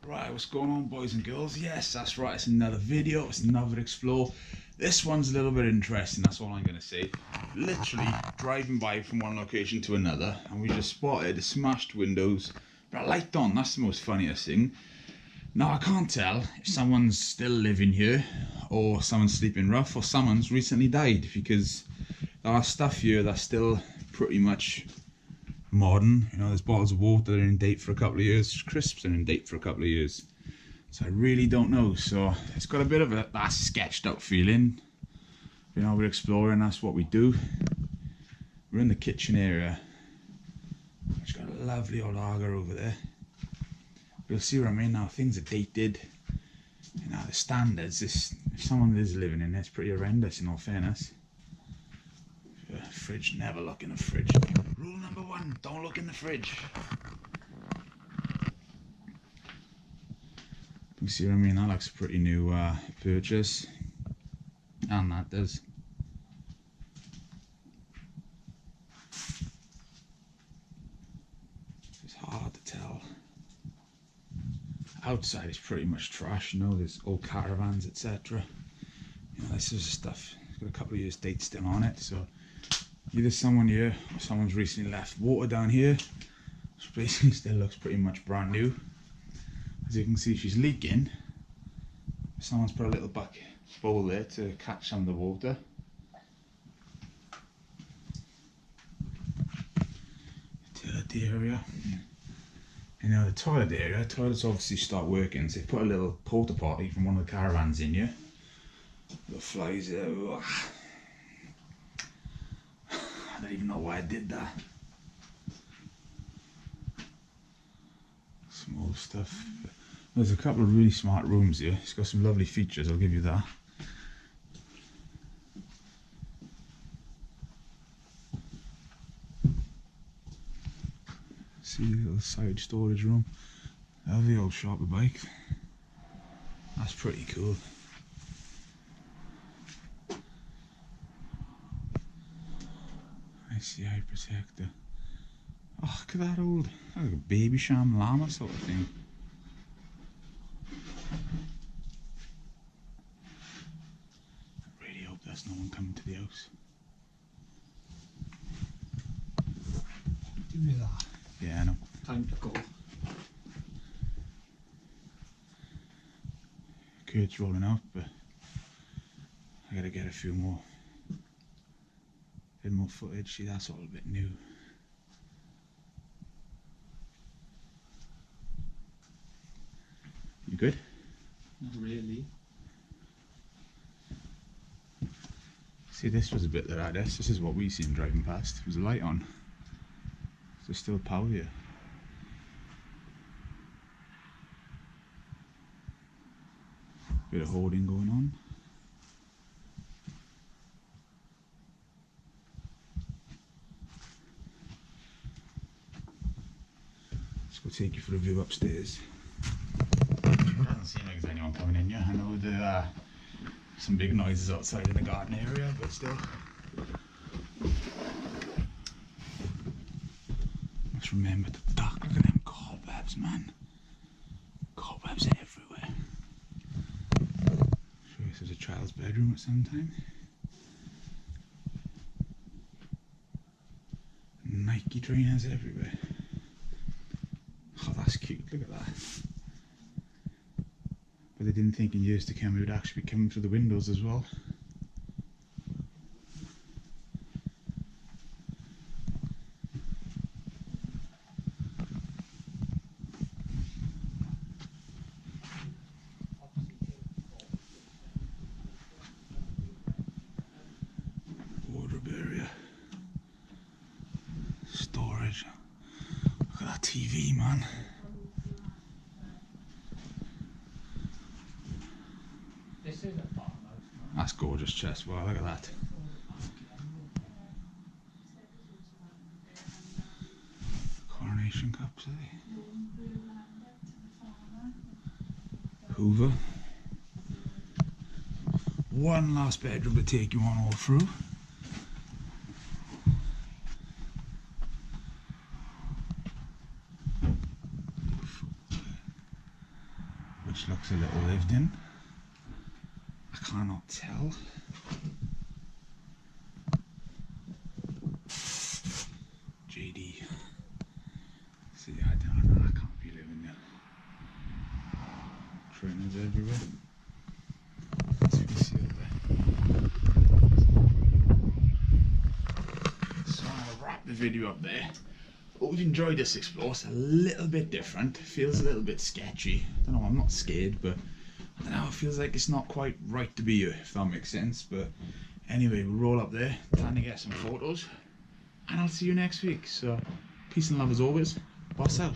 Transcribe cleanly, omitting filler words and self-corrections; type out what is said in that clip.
Right, what's going on, boys and girls? Yes, that's right, it's another video, it's another explore. This one's a little bit interesting, that's all I'm going to say. Literally driving by from one location to another, and we just spotted smashed windows, but a light on. That's the most funniest thing. Now I can't tell if someone's still living here, or someone's sleeping rough, or someone's recently died, because there are stuff here that's still pretty much modern. You know, there's bottles of water that are in date for a couple of years, crisps are in date for a couple of years, so I really don't know. So it's got a bit of that sketched out feeling. You know, we're exploring, that's what we do. We're in the kitchen area. It's got a lovely old Aga over there. You'll see what I mean now, things are dated. You know, the standards, if someone is living in there, it's pretty horrendous in all fairness. Fridge, never look in the fridge. Rule number 1, don't look in the fridge. You see what I mean? That looks a pretty new purchase. And that does. It's hard to tell. Outside is pretty much trash, you know, there's old caravans, etc. You know, this is stuff, it's got a couple of years date still on it, so either someone here or someone's recently left. Water down here, which basically still looks pretty much brand new. As you can see, she's leaking. Someone's put a little back bowl there to catch some of the water. Utility area. You know, the toilet area, toilets obviously start working, so they put a little porta potty from one of the caravans in here. The flies there. I don't even know why I did that. Some old stuff. There's a couple of really smart rooms here. It's got some lovely features, I'll give you that. See the little side storage room. Lovely old shopper bike. That's pretty cool. ICI protector. Oh, look at that old, like a baby sham llama sort of thing. I really hope there's no one coming to the house. Do that. Yeah, I know. Time to go. Kurt's rolling out, but I gotta get a few more. Bit more footage. See, that's all a bit new. You good? Not really. See, this was a bit that I had. This is what we seen driving past. There's a light on. There's still power here. Bit of hoarding going on. Let's go take you for a view upstairs. It doesn't seem like there's anyone coming in yet. I know there are some big noises outside in the garden area, but still. Just remember the dark. Look at them cobwebs, man. Cobwebs everywhere. Sure, this is a child's bedroom at some time. Nike trainers everywhere. Oh, that's cute. Look at that. But they didn't think in years to come it would actually be coming through the windows as well. Wardrobe area. Storage. Look at that TV, man. This is a farmhouse, man. That's gorgeous chest. Wow, look at that. Coronation cups, eh? Hoover. One last bedroom to take you on all through. which looks a little lived in. I cannot tell. JD. See, I don't know, I can't be living there. Trainers everywhere. As you can see up there. So I'm gonna wrap the video up there. Hope you've enjoyed this explore. It's a little bit different. Feels a little bit sketchy. I don't know, I'm not scared, but I don't know, it feels like it's not quite right to be here, if that makes sense. But anyway, we'll roll up there, trying to get some photos, and I'll see you next week. So peace and love as always. Boss out.